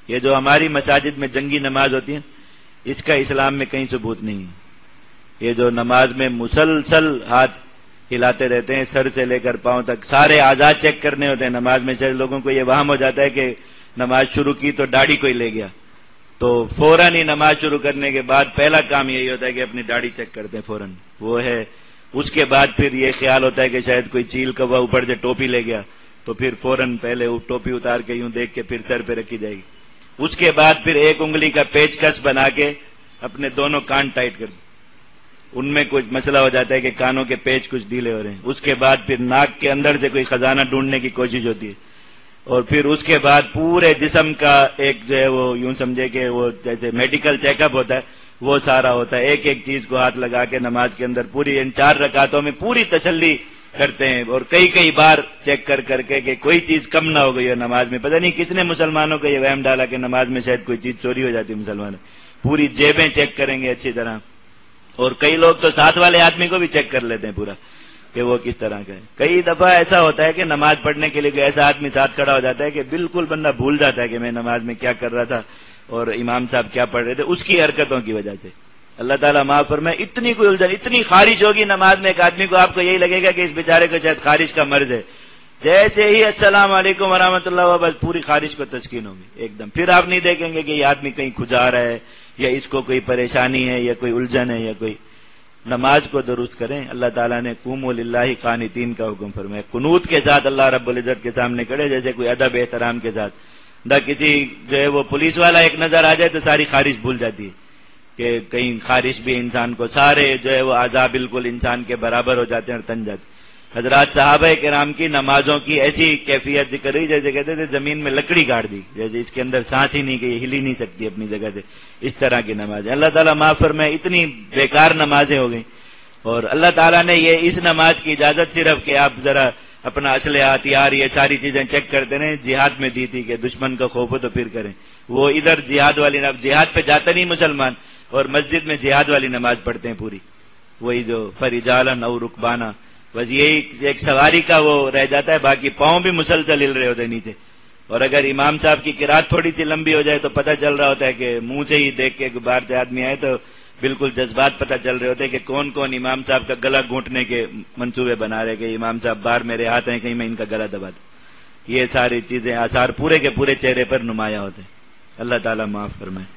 یہ جو ہماری مساجد میں جنگی نماز ہوتی ہے اس کا اسلام میں کہیں ثبوت نہیں ہے۔ یہ جو نماز میں مسلسل ہاتھ ہلاتے رہتے ہیں سر سے لے کر پاؤں تک، سارے اعضاء چیک کرنے ہوتے ہیں نماز میں۔ چاہے لوگوں کو یہ وہم ہو جاتا ہے کہ نماز شروع کی تو داڑھی کوئی لے گیا، تو فوراً ہی نماز شروع کرنے کے بعد پہلا کام یہی ہوتا ہے کہ اپنی داڑھی چیک کرتے ہیں فوراً، وہ ہے۔ اس کے بعد پھر یہ خیال ہوتا ہے کہ شاید کوئی چیل کوا اوپر سے ٹوپی لے گیا، تو پھر فوراً پہلے وہ ٹوپی اتار کے یوں دیکھ کے پھر سر پہ رکھی جائے گی۔ اس کے بعد پھر ایک انگلی کا پیچ کس بنا کے اپنے دونوں کان ٹائٹ کر، ان میں کچھ مسئلہ ہو جاتا ہے کہ کانوں کے پیچ کچھ ڈھیلے ہو رہے ہیں۔ اس کے بعد پھر ناک کے اندر سے کوئی خزانہ ڈھونڈنے کی کوشش ہوتی ہے، اور پھر اس کے بعد پورے جسم کا ایک جو ہے وہ یوں سمجھے کہ وہ جیسے میڈیکل چیک اپ ہوتا ہے وہ سارا ہوتا ہے۔ ایک ایک چیز کو ہاتھ لگا کے نماز کے اندر پوری ان 4 رکعتوں میں پوری تسلی کرتے ہیں، اور کئی بار چیک کر کے کہ کوئی چیز کم نہ ہو گئی ہے نماز میں۔ پتہ نہیں کس نے مسلمانوں کو یہ وہم ڈالا کہ نماز میں شاید کوئی چیز چوری ہو جاتی ہے مسلمانوں۔ پوری جیبیں چیک کریں گے اچھی طرح، اور کئی لوگ تو ساتھ والے آدمی کو بھی چیک کر لیتے ہیں پورا کہ وہ کس طرح کا ہے۔ کئی دفعہ ایسا ہوتا ہے کہ نماز پڑھنے کے لیے کوئی ایسا آدمی ساتھ کھڑا ہو جاتا ہے کہ بالکل بندہ بھول جاتا ہے کہ میں نماز میں کیا کر رہا تھا اور امام صاحب کیا پڑھ رہے تھے، اس کی حرکتوں کی وجہ سے۔ اللہ تعالیٰ معاف فرمائے، اتنی کوئی الجھن، اتنی خارش ہوگی نماز میں ایک آدمی کو، آپ کو یہی لگے گا کہ اس بیچارے کو شاید خارش کا مرض ہے۔ جیسے ہی السلام علیکم ورحمۃ اللہ وبرکاتہ، بس پوری خارش کو تسکین ہوگی ایک دم۔ پھر آپ نہیں دیکھیں گے کہ یہ آدمی کہیں کھجا رہا ہے یا اس کو کوئی پریشانی ہے یا کوئی الجھن ہے یا کوئی۔ نماز کو درست کریں۔ اللہ تعالیٰ نے قوموا للہ قانتین کا حکم فرمایا، قنوت کے ساتھ اللہ رب العزت کے سامنے کھڑے، جیسے کوئی ادب احترام کے ساتھ۔ نہ کسی جو ہے وہ پولیس والا ایک نظر آ جائے تو ساری خارش بھول جاتی ہے کہ کہیں خارش بھی انسان کو، سارے جو ہے وہ اعضاء بالکل انسان کے برابر ہو جاتے ہیں اور تن جاتے ہیں۔ حضرات صحابہ کرام کی نمازوں کی ایسی کیفیت ذکر ہوئی جیسے کہتے تھے زمین میں لکڑی گاڑ دی، جیسے اس کے اندر سانس ہی نہیں کہ یہ ہل ہی نہیں سکتی اپنی جگہ سے، اس طرح کی نمازیں۔ اللہ تعالیٰ معاف فرمائے، اتنی بیکار نمازیں ہو گئیں، اور اللہ تعالیٰ نے یہ اس نماز کی اجازت صرف کہ آپ ذرا اپنا اسلحہ ہتھیار یہ ساری چیزیں چیک کرتے رہیں، جہاد میں دی تھی کہ دشمن کا خوف ہو تو پھر کریں۔ وہ ادھر جہاد والی جہاد پہ جاتا نہیں مسلمان، اور مسجد میں جہاد والی نماز پڑھتے ہیں پوری، وہی جو فرجالن اور رکبانہ، بس یہی ایک سواری کا وہ رہ جاتا ہے، باقی پاؤں بھی مسلسل ہل رہے ہوتے ہیں نیچے۔ اور اگر امام صاحب کی قرات تھوڑی سی لمبی ہو جائے تو پتہ چل رہا ہوتا ہے کہ منہ سے ہی دیکھ کے باہر سے آدمی آئے تو بالکل جذبات پتہ چل رہے ہوتے ہیں کہ کون کون امام صاحب کا گلا گھونٹنے کے منصوبے بنا رہے کہ امام صاحب باہر میرے ہاتھ ہیں کہیں میں ان کا گلا دبا دوں۔ یہ ساری چیزیں آثار پورے کے پورے چہرے پر نمایاں ہوتے ہیں۔ اللہ تعالیٰ معاف فرمائے۔